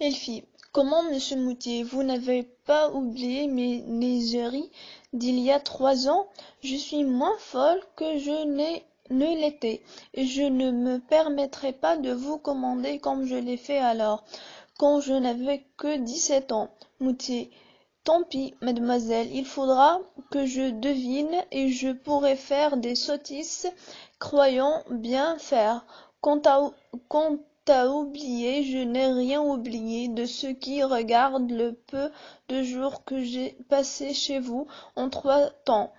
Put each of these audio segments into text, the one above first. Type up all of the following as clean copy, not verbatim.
Elfie, comment, monsieur Moutier, vous n'avez pas oublié mes niaiseries d'il y a 3 ans? Je suis moins folle que ne l'étais, et je ne me permettrai pas de vous commander comme je l'ai fait alors, quand je n'avais que 17 ans. Moutier, tant pis, mademoiselle, il faudra que je devine et je pourrai faire des sottises, croyant bien faire. Quant à, quant à oublier, je n'ai rien oublié de ce qui regarde le peu de jours que j'ai passés chez vous en 3 temps.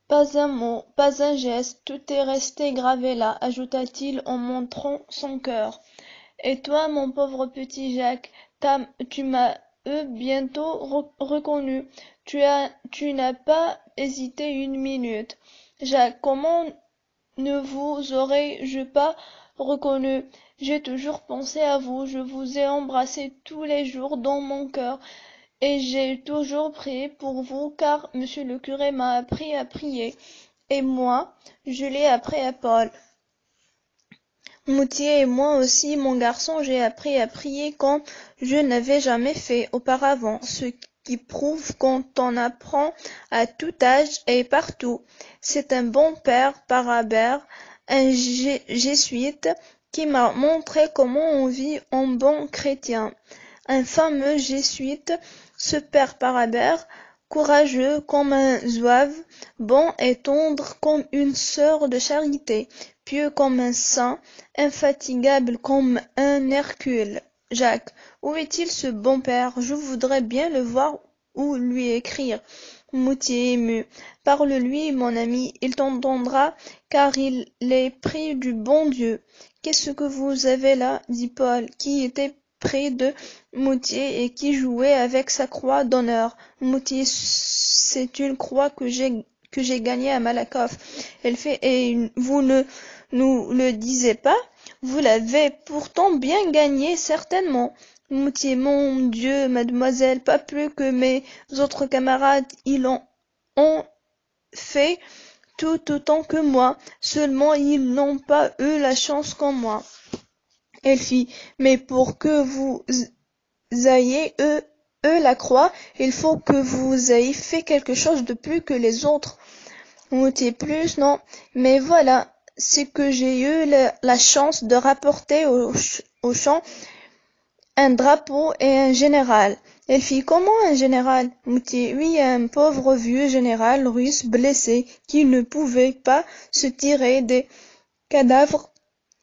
Pas un mot, pas un geste, tout est resté gravé là, ajouta-t-il en montrant son cœur. Et toi, mon pauvre petit Jacques, tu m'as bientôt reconnu. Tu n'as pas hésité une minute. Jacques, comment ne vous aurais-je pas reconnu? J'ai toujours pensé à vous, je vous ai embrassé tous les jours dans mon cœur, et j'ai toujours prié pour vous, car monsieur le curé m'a appris à prier, et moi, je l'ai appris à Paul. Moutier et moi aussi, mon garçon, j'ai appris à prier comme je n'avais jamais fait auparavant, ce qui prouve qu'on en apprend à tout âge et partout. C'est un bon père Parabère, un jésuite, qui m'a montré comment on vit en bon chrétien. Un fameux jésuite, ce père Parabère, courageux comme un zouave, bon et tendre comme une sœur de charité, pieux comme un saint, infatigable comme un Hercule. Jacques, où est-il ce bon père? Je voudrais bien le voir ou lui écrire. Moutier ému. Parle-lui, mon ami, il t'entendra, car il est pris du bon Dieu. Qu'est-ce que vous avez là? Dit Paul, qui était près de Moutier et qui jouait avec sa croix d'honneur. Moutier, c'est une croix que j'ai gagnée à Malakoff. Elle fait, et vous ne nous le disiez pas? Vous l'avez pourtant bien gagnée, certainement. Moutier, mon Dieu, mademoiselle, pas plus que mes autres camarades, ils ont fait tout autant que moi, seulement ils n'ont pas eu la chance comme moi. Elle fit, mais pour que vous ayez eu la croix, il faut que vous ayez fait quelque chose de plus que les autres. Moutier, plus, non, mais voilà, c'est que j'ai eu la chance de rapporter au champ un drapeau et un général. Elle fit, comment un général? Moutier, oui, un pauvre vieux général russe blessé qui ne pouvait pas se tirer des cadavres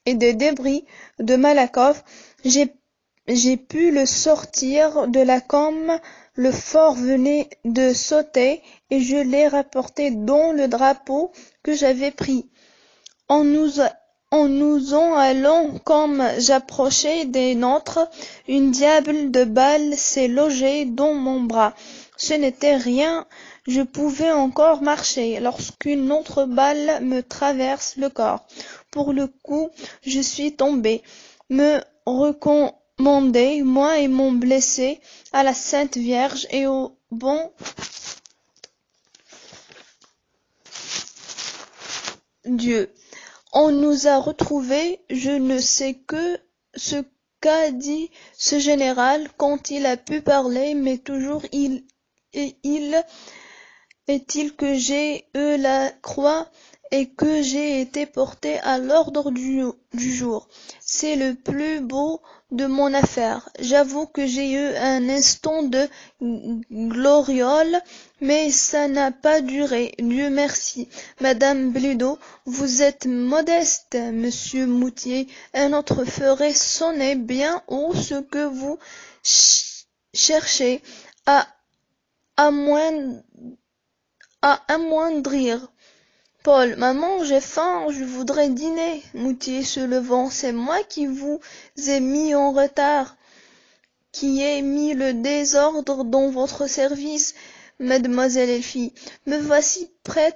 et des débris de Malakoff. J'ai pu le sortir de la comme le fort venait de sauter, et je l'ai rapporté dans le drapeau que j'avais pris. En nous en allant comme j'approchais des nôtres, une diable de balle s'est logée dans mon bras. Ce n'était rien, je pouvais encore marcher, lorsqu'une autre balle me traverse le corps. Pour le coup, je suis tombé. Me recommander, moi et mon blessé, à la Sainte Vierge et au bon Dieu. On nous a retrouvés, je ne sais que ce qu'a dit ce général quand il a pu parler, mais toujours il est-il que j'ai eu la croix et que j'ai été porté à l'ordre du jour. C'est le plus beau de mon affaire. J'avoue que j'ai eu un instant de gloriole, mais ça n'a pas duré, Dieu merci. Madame Blido, vous êtes modeste, monsieur Moutier. Un autre ferait sonner bien haut ce que vous cherchez à amoindrir. Paul, maman, j'ai faim, je voudrais dîner. Moutier se levant, c'est moi qui vous ai mis en retard, qui ai mis le désordre dans votre service, mademoiselle Elfie. Me voici prêt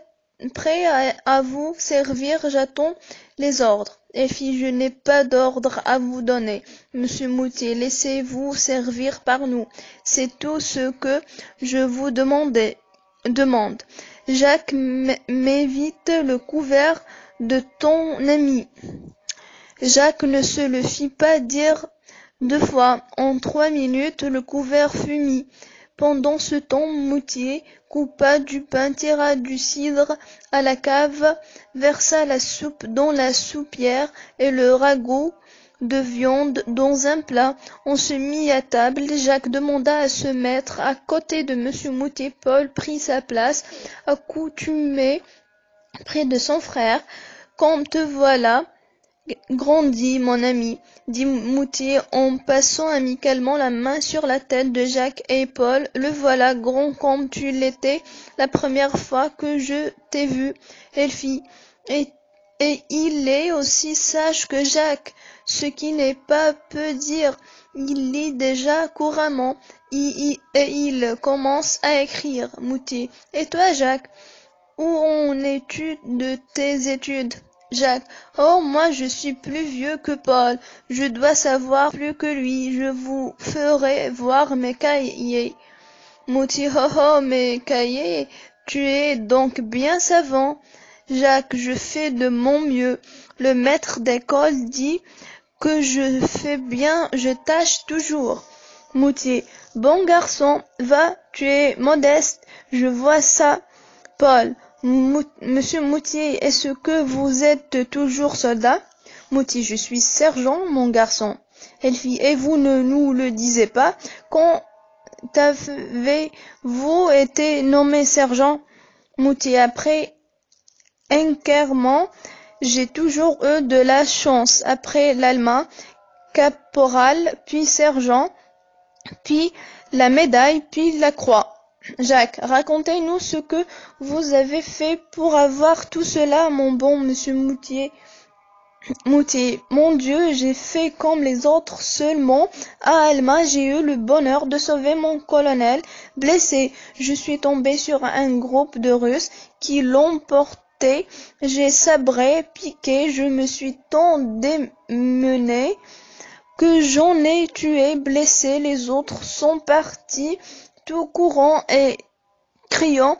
à vous servir, j'attends les ordres. Elfie, je n'ai pas d'ordre à vous donner. Monsieur Moutier, laissez-vous servir par nous. C'est tout ce que je vous demande. Jacques, m'évite le couvert de ton ami. Jacques ne se le fit pas dire 2 fois. En 3 minutes, le couvert fut mis. Pendant ce temps, Moutier coupa du pain, tira du cidre à la cave, versa la soupe dans la soupière et le ragoût de viande dans un plat. On se mit à table. Jacques demanda à se mettre à côté de monsieur Moutier. Paul prit sa place, accoutumé près de son frère. Comme te voilà grandi, mon ami, dit Moutier en passant amicalement la main sur la tête de Jacques et Paul. Le voilà grand comme tu l'étais la première fois que je t'ai vu, Elfie. Et il est aussi sage que Jacques, ce qui n'est pas peu dire. Il lit déjà couramment, et il commence à écrire, Moutier. Et toi, Jacques, où en es-tu de tes études? Jacques. Oh, moi je suis plus vieux que Paul. Je dois savoir plus que lui. Je vous ferai voir mes cahiers. Moutier. Oh, oh, mes cahiers. Tu es donc bien savant. Jacques. Je fais de mon mieux. Le maître d'école dit que je fais bien, je tâche toujours. Moutier. Bon garçon, va, tu es modeste. Je vois ça. Paul. Monsieur Moutier, est-ce que vous êtes toujours soldat? Moutier, je suis sergent, mon garçon. Elfie, et vous ne nous le disiez pas? Quand avez-vous été nommé sergent? Moutier, après enquêrement, j'ai toujours eu de la chance. Après l'allemand, caporal, puis sergent, puis la médaille, puis la croix. Jacques, racontez-nous ce que vous avez fait pour avoir tout cela, mon bon monsieur Moutier. Moutier, mon Dieu, j'ai fait comme les autres, seulement à Alma, j'ai eu le bonheur de sauver mon colonel blessé. Je suis tombé sur un groupe de Russes qui l'emportaient. J'ai sabré, piqué, je me suis tant démené que j'en ai tué, blessé. Les autres sont partis tout courant et criant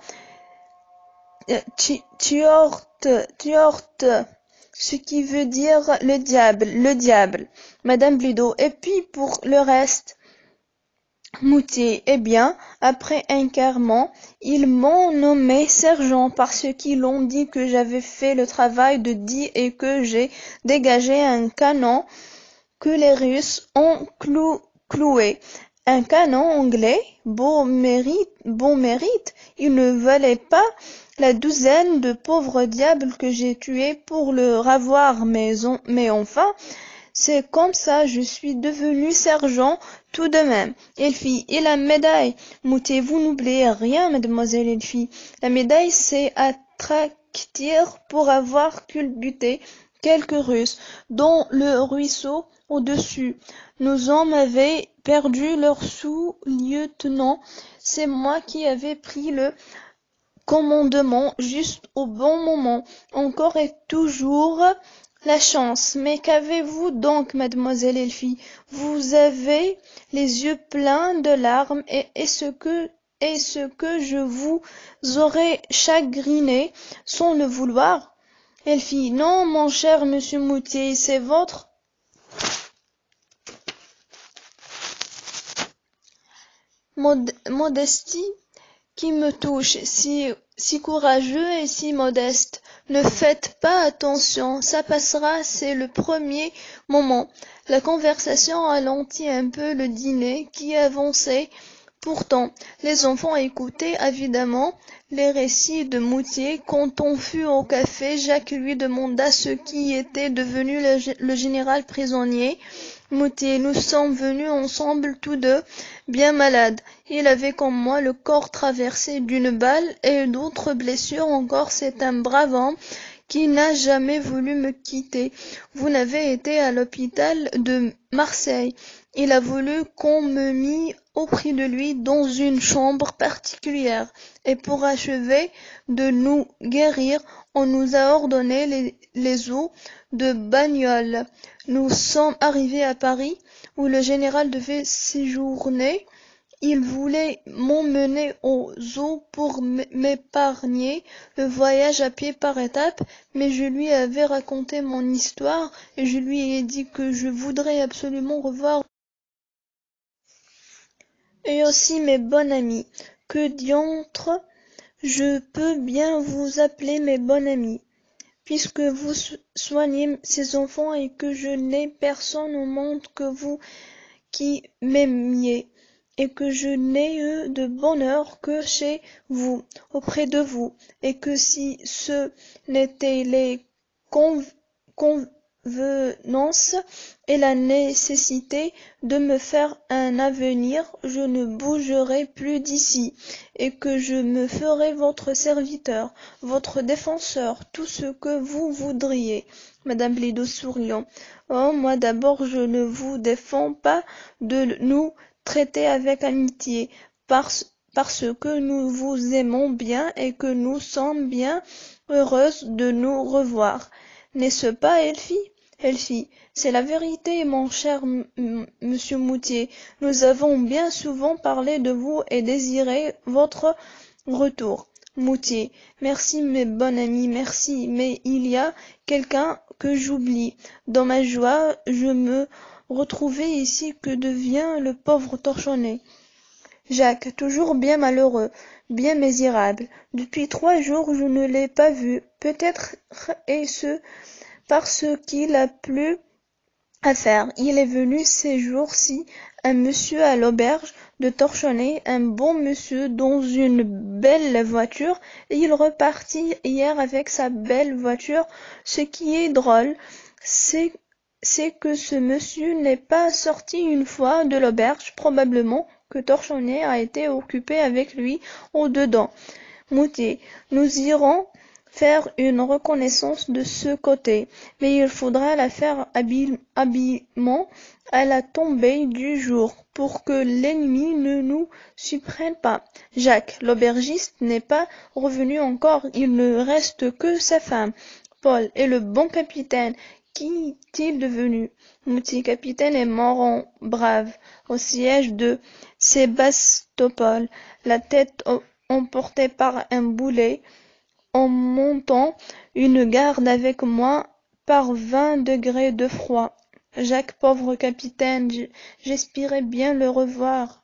Tuorte, ce qui veut dire le diable, Madame Blido. Et puis pour le reste, Moutier, eh bien, après un carment, ils m'ont nommé sergent parce qu'ils ont dit que j'avais fait le travail de dit et que j'ai dégagé un canon que les Russes ont cloué. Un canon anglais, bon mérite, il ne valait pas la douzaine de pauvres diables que j'ai tués pour le ravoir, mais enfin, c'est comme ça, je suis devenu sergent tout de même. Elfie, et la médaille? Moutier, vous n'oubliez rien, mademoiselle Elfie. La médaille, c'est à tractir pour avoir culbuté quelques Russes, dans le ruisseau au-dessus. Nos hommes avaient perdu leur sous-lieutenant. C'est moi qui avais pris le commandement juste au bon moment. Encore et toujours la chance. Mais qu'avez-vous donc, mademoiselle Elfie? Vous avez les yeux pleins de larmes et est-ce que je vous aurais chagriné sans le vouloir? Elfie, non, mon cher monsieur Moutier, c'est votre modestie qui me touche, si courageux et si modeste. Ne faites pas attention, ça passera, c'est le premier moment. La conversation ralentit un peu le dîner qui avançait. Pourtant, les enfants écoutaient avidement les récits de Moutier. Quand on fut au café, Jacques lui demanda ce qui était devenu le général prisonnier. Moutier, nous sommes venus ensemble tous deux, bien malades. Il avait comme moi le corps traversé d'une balle et d'autres blessures encore. C'est un brave homme qui n'a jamais voulu me quitter. Vous n'avez été à l'hôpital de Marseille. Il a voulu qu'on me mît auprès de lui dans une chambre particulière. Et pour achever de nous guérir, on nous a ordonné les eaux de Bagnoles. Nous sommes arrivés à Paris, où le général devait séjourner. Il voulait m'emmener aux eaux pour m'épargner le voyage à pied par étapes, mais je lui avais raconté mon histoire et je lui ai dit que je voudrais absolument revoir Et aussi mes bons amis. Que diantre, je peux bien vous appeler mes bons amis, puisque vous soignez ces enfants et que je n'ai personne au monde que vous qui m'aimiez, et que je n'ai eu de bonheur que chez vous, auprès de vous, et que si ce n'étaient les convenances et la nécessité de me faire un avenir, je ne bougerai plus d'ici, et que je me ferai votre serviteur, votre défenseur, tout ce que vous voudriez. Madame Blido souriant. Oh, moi d'abord je ne vous défends pas de nous traiter avec amitié, parce que nous vous aimons bien et que nous sommes bien heureuses de nous revoir. N'est-ce pas, Elfie? Elfie, c'est la vérité, mon cher monsieur Moutier. Nous avons bien souvent parlé de vous et désiré votre retour. Moutier, merci mes bons amis, merci, mais il y a quelqu'un que j'oublie. Dans ma joie, je me retrouvais ici, que devient le pauvre torchonnet? Jacques, toujours bien malheureux, bien misérable. Depuis 3 jours je ne l'ai pas vu. Peut-être est-ce parce qu'il a plu à faire. Il est venu ces jours-ci un monsieur à l'auberge de Torchonnet, un bon monsieur dans une belle voiture, et il repartit hier avec sa belle voiture. Ce qui est drôle, c'est que ce monsieur n'est pas sorti une fois de l'auberge, probablement que Torchonnet a été occupé avec lui au-dedans. Moutier, nous irons faire une reconnaissance de ce côté, mais il faudra la faire habilement à la tombée du jour, pour que l'ennemi ne nous surprenne pas. Jacques, l'aubergiste, n'est pas revenu encore, il ne reste que sa femme. Paul, et le bon capitaine, qu'est-il devenu? Moutier, capitaine est mort brave, au siège de Sébastopol, la tête emportée par un boulet, en montant une garde avec moi par 20 degrés de froid. Jacques, pauvre capitaine, j'espérais bien le revoir.